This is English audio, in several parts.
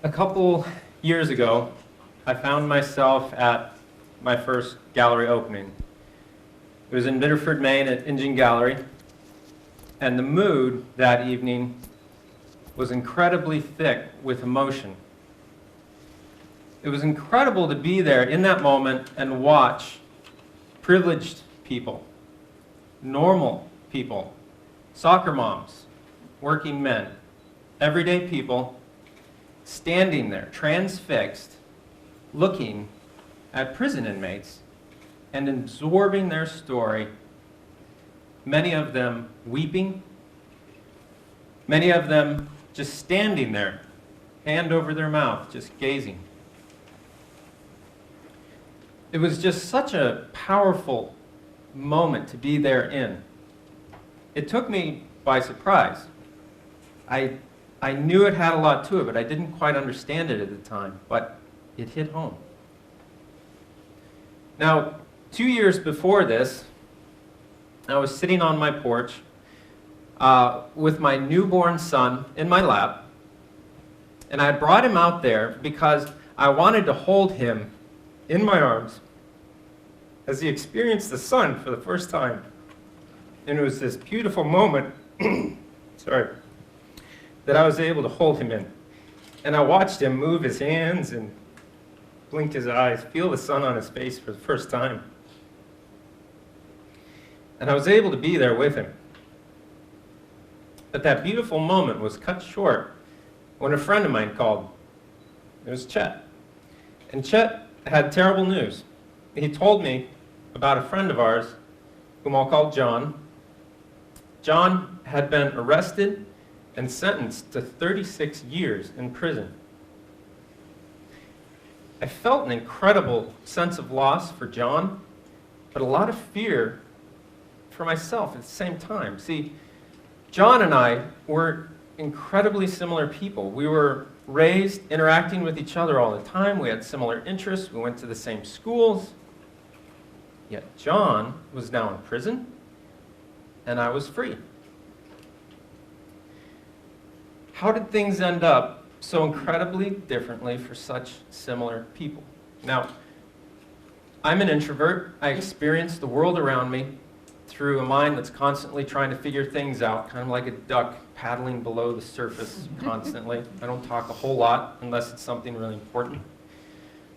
A couple years ago, I found myself at my first gallery opening. It was in Biddeford, Maine at Engine Gallery, and the mood that evening was incredibly thick with emotion. It was incredible to be there in that moment and watch privileged people, normal people, soccer moms, working men, everyday people, standing there, transfixed, looking at prison inmates and absorbing their story, many of them weeping, many of them just standing there, hand over their mouth, just gazing. It was just such a powerful moment to be there in. It took me by surprise. I knew it had a lot to it, but I didn't quite understand it at the time, but it hit home. Now, 2 years before this, I was sitting on my porch with my newborn son in my lap, and I brought him out there because I wanted to hold him in my arms as he experienced the sun for the first time. And it was this beautiful moment, that I was able to hold him in. And I watched him move his hands and blink his eyes, feel the sun on his face for the first time. And I was able to be there with him. But that beautiful moment was cut short when a friend of mine called. It was Chet. And Chet had terrible news. He told me about a friend of ours, whom I'll call John. John had been arrested and sentenced to 36 years in prison. I felt an incredible sense of loss for John, but a lot of fear for myself at the same time. See, John and I were incredibly similar people. We were raised interacting with each other all the time. We had similar interests. We went to the same schools. Yet John was now in prison, and I was free. How did things end up so incredibly differently for such similar people? Now, I'm an introvert. I experience the world around me through a mind that's constantly trying to figure things out, kind of like a duck paddling below the surface constantly. I don't talk a whole lot unless it's something really important.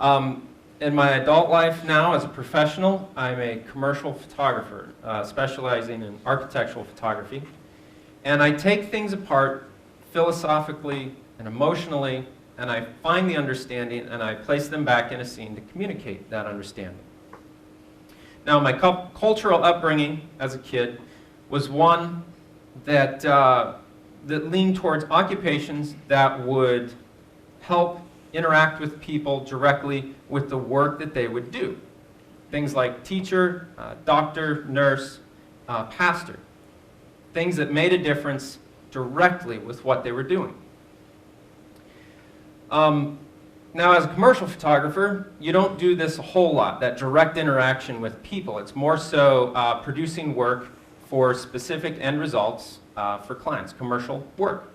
In my adult life now, as a professional, I'm a commercial photographer, specializing in architectural photography. And I take things apart philosophically and emotionally, and I find the understanding, and I place them back in a scene to communicate that understanding. Now, my cultural upbringing as a kid was one that leaned towards occupations that would help interact with people directly with the work that they would do. Things like teacher, doctor, nurse, pastor. Things that made a difference directly with what they were doing. Now, as a commercial photographer, you don't do this a whole lot, that direct interaction with people. It's more so producing work for specific end results for clients, commercial work.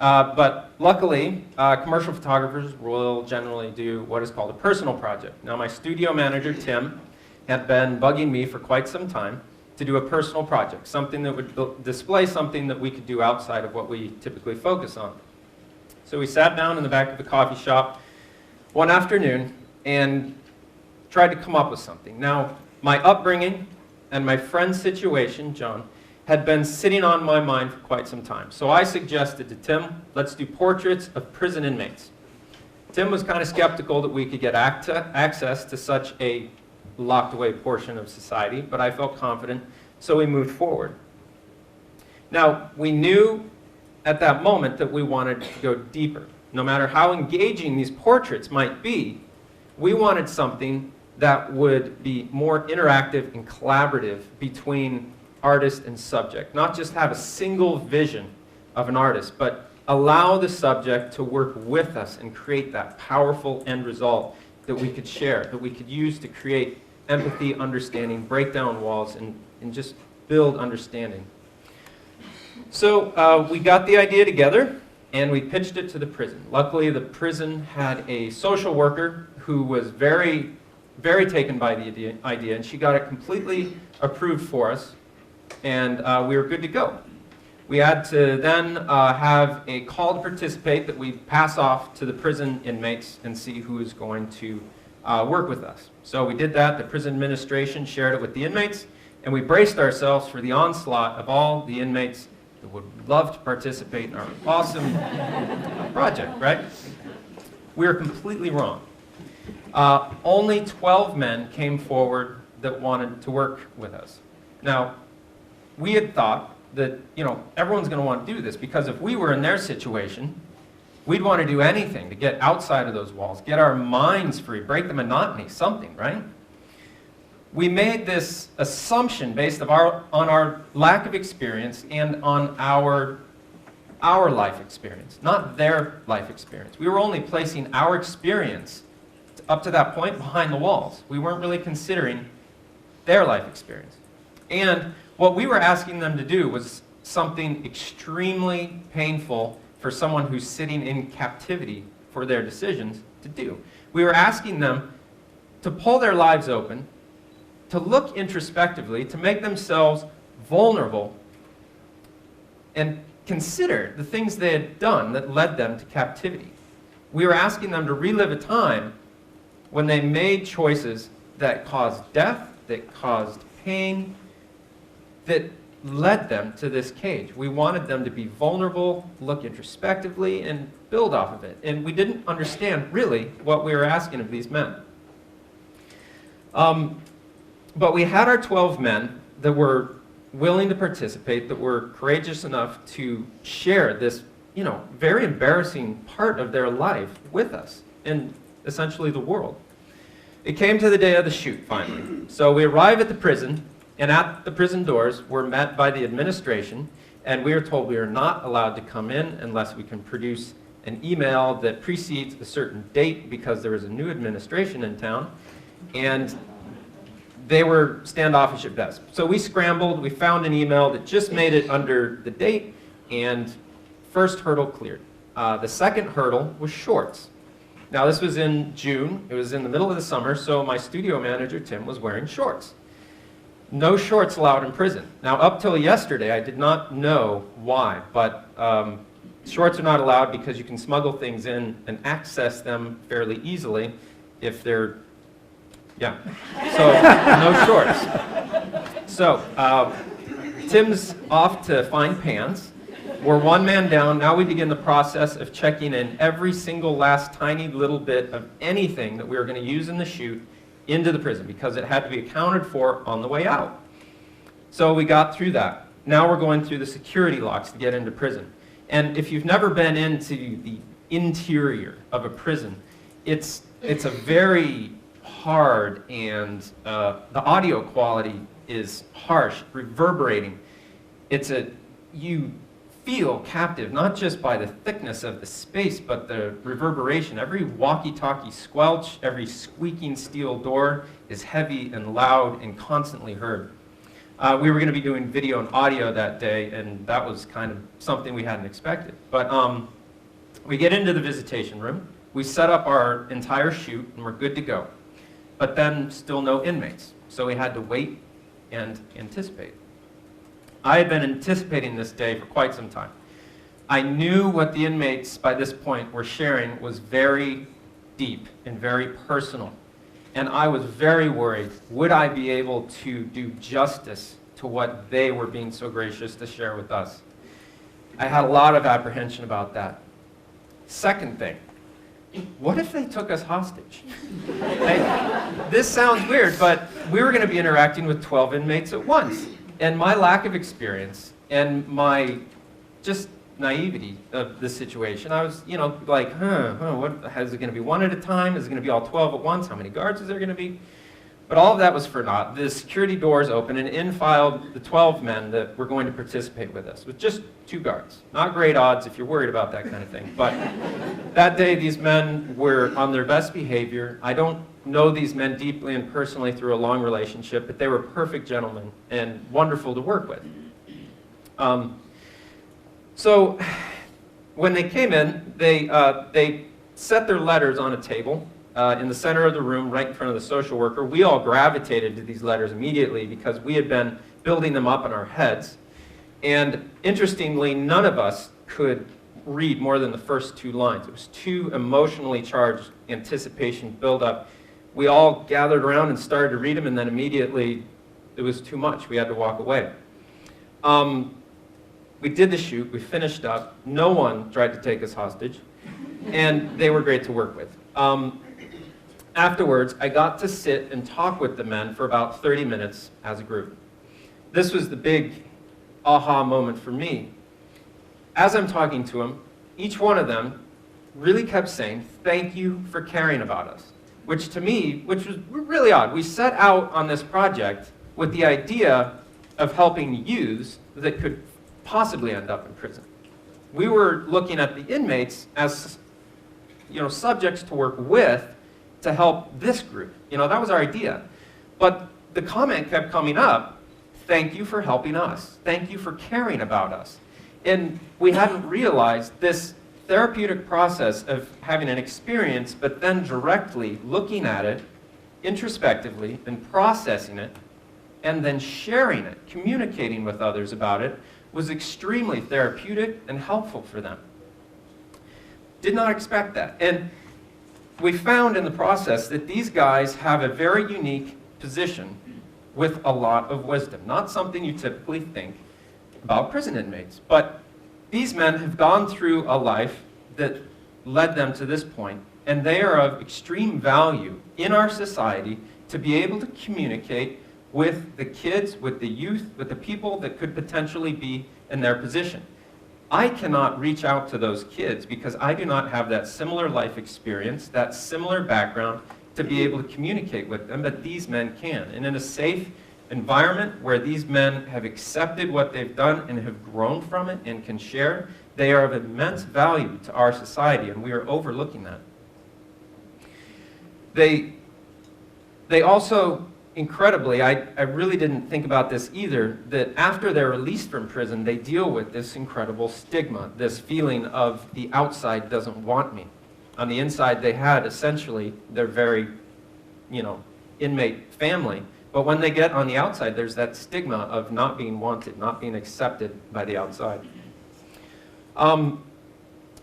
But luckily, commercial photographers will generally do what is called a personal project. Now, my studio manager, Tim, had been bugging me for quite some time to do a personal project, something that would display something that we could do outside of what we typically focus on. So we sat down in the back of the coffee shop one afternoon and tried to come up with something. Now, my upbringing and my friend's situation, John, had been sitting on my mind for quite some time. So I suggested to Tim, let's do portraits of prison inmates. Tim was kind of skeptical that we could get access to such a locked away portion of society, but I felt confident, so we moved forward. Now, we knew at that moment that we wanted to go deeper. No matter how engaging these portraits might be, we wanted something that would be more interactive and collaborative between artist and subject. Not just have a single vision of an artist, but allow the subject to work with us and create that powerful end result that we could share, that we could use to create empathy, understanding, break down walls, and just build understanding. So we got the idea together, and we pitched it to the prison. Luckily, the prison had a social worker who was very, very taken by the idea, and she got it completely approved for us, and we were good to go. We had to then have a call to participate that we pass off to the prison inmates and see who is going to work with us. So we did that. The prison administration shared it with the inmates, and we braced ourselves for the onslaught of all the inmates that would love to participate in our awesome project, right? We were completely wrong. Only 12 men came forward that wanted to work with us. Now, we had thought that, everyone's going to want to do this, because if we were in their situation, we'd want to do anything to get outside of those walls, get our minds free, break the monotony, something, right? We made this assumption based on our lack of experience and on our life experience, not their life experience. We were only placing our experience up to that point behind the walls. We weren't really considering their life experience. And what we were asking them to do was something extremely painful for someone who's sitting in captivity for their decisions to do. We were asking them to pull their lives open, to look introspectively, to make themselves vulnerable, and consider the things they had done that led them to captivity. We were asking them to relive a time when they made choices that caused death, that caused pain, that led them to this cage. We wanted them to be vulnerable, look introspectively, and build off of it. And we didn't understand, really, what we were asking of these men. But we had our 12 men that were willing to participate, that were courageous enough to share this, very embarrassing part of their life with us, and essentially the world. It came to the day of the shoot, finally. So we arrive at the prison, and at the prison doors, we're met by the administration, and we are told we are not allowed to come in unless we can produce an email that precedes a certain date, because there is a new administration in town, and they were standoffish at best. So we scrambled, we found an email that just made it under the date, and first hurdle cleared. The second hurdle was shorts. Now this was in June, it was in the middle of the summer, so my studio manager, Tim, was wearing shorts. No shorts allowed in prison. Now, up till yesterday, I did not know why, but shorts are not allowed because you can smuggle things in and access them fairly easily if they're, so no shorts. So, Tim's off to find pants. We're one man down. Now we begin the process of checking in every single last tiny little bit of anything that we were going to use in the shoot into the prison, because it had to be accounted for on the way out. So we got through that. Now we're going through the security locks to get into prison. And if you've never been into the interior of a prison, it's a very hard, and the audio quality is harsh, reverberating. You feel captive, not just by the thickness of the space, but the reverberation. Every walkie-talkie squelch, every squeaking steel door is heavy and loud and constantly heard. We were going to be doing video and audio that day, and that was kind of something we hadn't expected. But we get into the visitation room, we set up our entire shoot, and we're good to go. But then still no inmates, so we had to wait and anticipate. I had been anticipating this day for quite some time. I knew what the inmates by this point were sharing was very deep and very personal. And I was very worried, would I be able to do justice to what they were being so gracious to share with us? I had a lot of apprehension about that. Second thing, what if they took us hostage? This sounds weird, but we were going to be interacting with 12 inmates at once. And my lack of experience and my just naivety of the situation, I was, like, what, is it going to be one at a time? Is it going to be all 12 at once? How many guards is there going to be? But all of that was for naught. The security doors opened, and in filed the 12 men that were going to participate with us, with just 2 guards. Not great odds if you're worried about that kind of thing. But that day, these men were on their best behavior. I don't know these men deeply and personally through a long relationship, but they were perfect gentlemen and wonderful to work with. So when they came in, they set their letters on a table in the center of the room, right in front of the social worker. We all gravitated to these letters immediately because we had been building them up in our heads. And interestingly, none of us could read more than the first 2 lines. It was too emotionally charged anticipation build-up. We all gathered around and started to read them, and then immediately it was too much. We had to walk away. We did the shoot. We finished up. No one tried to take us hostage, and they were great to work with. Afterwards, I got to sit and talk with the men for about 30 minutes as a group. This was the big aha moment for me. As I'm talking to them, each one of them really kept saying, "Thank you for caring about us," which to me, which was really odd. We set out on this project with the idea of helping youths that could possibly end up in prison. We were looking at the inmates as, subjects to work with to help this group. That was our idea. But the comment kept coming up, "Thank you for helping us. Thank you for caring about us." And we hadn't realized this therapeutic process of having an experience, but then directly looking at it introspectively and processing it, and then sharing it, communicating with others about it, was extremely therapeutic and helpful for them. Did not expect that. And we found in the process that these guys have a very unique position with a lot of wisdom. Not something you typically think about prison inmates. But these men have gone through a life that led them to this point, and they are of extreme value in our society to be able to communicate with the kids, with the youth, with the people that could potentially be in their position. I cannot reach out to those kids because I do not have that similar life experience, that similar background to be able to communicate with them, but these men can. And in a safe environment where these men have accepted what they've done and have grown from it and can share, they are of immense value to our society, and we are overlooking that. They also, incredibly, I really didn't think about this either, that after they're released from prison, they deal with this incredible stigma, this feeling of the outside doesn't want me. On the inside, they had essentially their very, inmate family. But when they get on the outside, there's that stigma of not being wanted, not being accepted by the outside.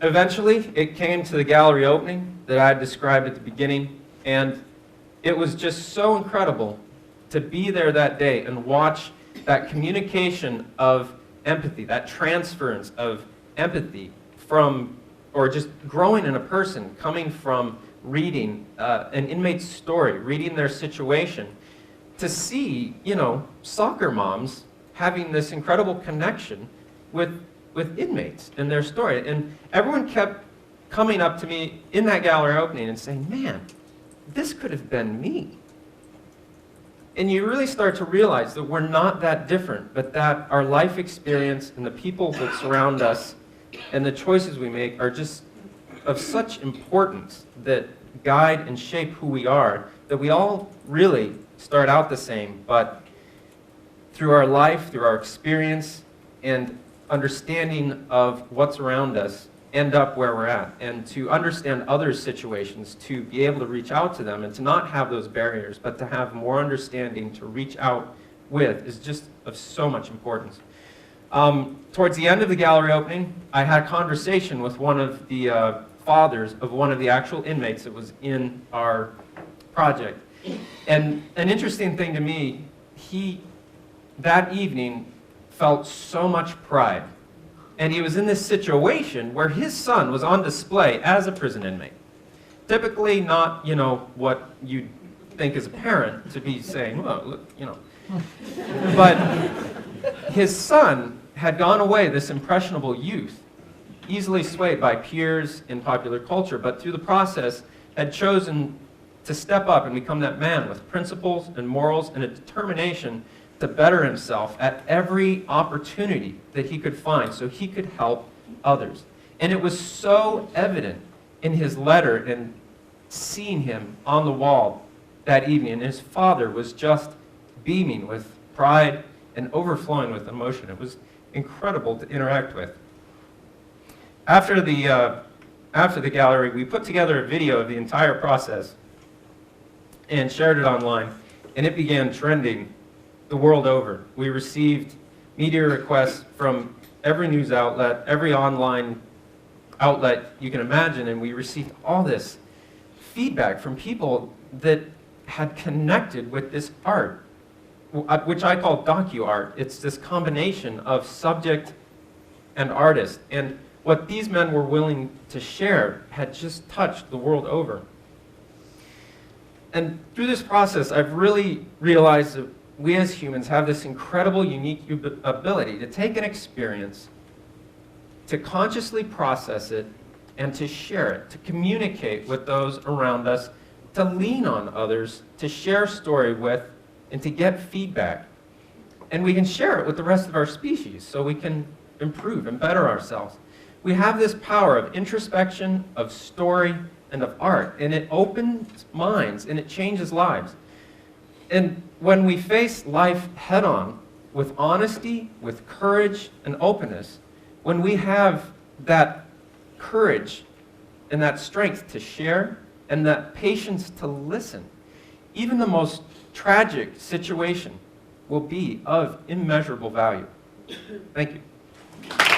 Eventually, it came to the gallery opening that I had described at the beginning, and it was just so incredible to be there that day and watch that communication of empathy, that transference of empathy from, or just growing in a person, coming from reading an inmate's story, reading their situation, to see, soccer moms having this incredible connection with inmates and their story. And everyone kept coming up to me in that gallery opening and saying, "Man, this could have been me." And you really start to realize that we're not that different, but that our life experience and the people that surround us and the choices we make are just of such importance that guide and shape who we are, that we all really start out the same, but through our life, through our experience, and understanding of what's around us, end up where we're at. And to understand others' situations, to be able to reach out to them, and to not have those barriers, but to have more understanding to reach out with, is just of so much importance. Towards the end of the gallery opening, I had a conversation with one of the fathers of one of the actual inmates that was in our project. And an interesting thing to me, he, that evening, felt so much pride. And he was in this situation where his son was on display as a prison inmate. Typically not, what you'd think as a parent to be saying, "Well, look, But his son had gone away, this impressionable youth, easily swayed by peers in popular culture, but through the process had chosen to step up and become that man with principles and morals and a determination to better himself at every opportunity that he could find so he could help others. And it was so evident in his letter and seeing him on the wall that evening. And his father was just beaming with pride and overflowing with emotion. It was incredible to interact with. after the gallery, we put together a video of the entire process and shared it online, and it began trending the world over. We received media requests from every news outlet, every online outlet you can imagine, and we received all this feedback from people that had connected with this art, which I call docu-art. It's this combination of subject and artist, and what these men were willing to share had just touched the world over. And through this process, I've really realized that we as humans have this incredible, unique ability to take an experience, to consciously process it, and to share it, to communicate with those around us, to lean on others, to share story with, and to get feedback. And we can share it with the rest of our species so we can improve and better ourselves. We have this power of introspection, of story, and of art, and it opens minds and it changes lives. And when we face life head-on with honesty, with courage and openness, when we have that courage and that strength to share and that patience to listen, even the most tragic situation will be of immeasurable value. Thank you.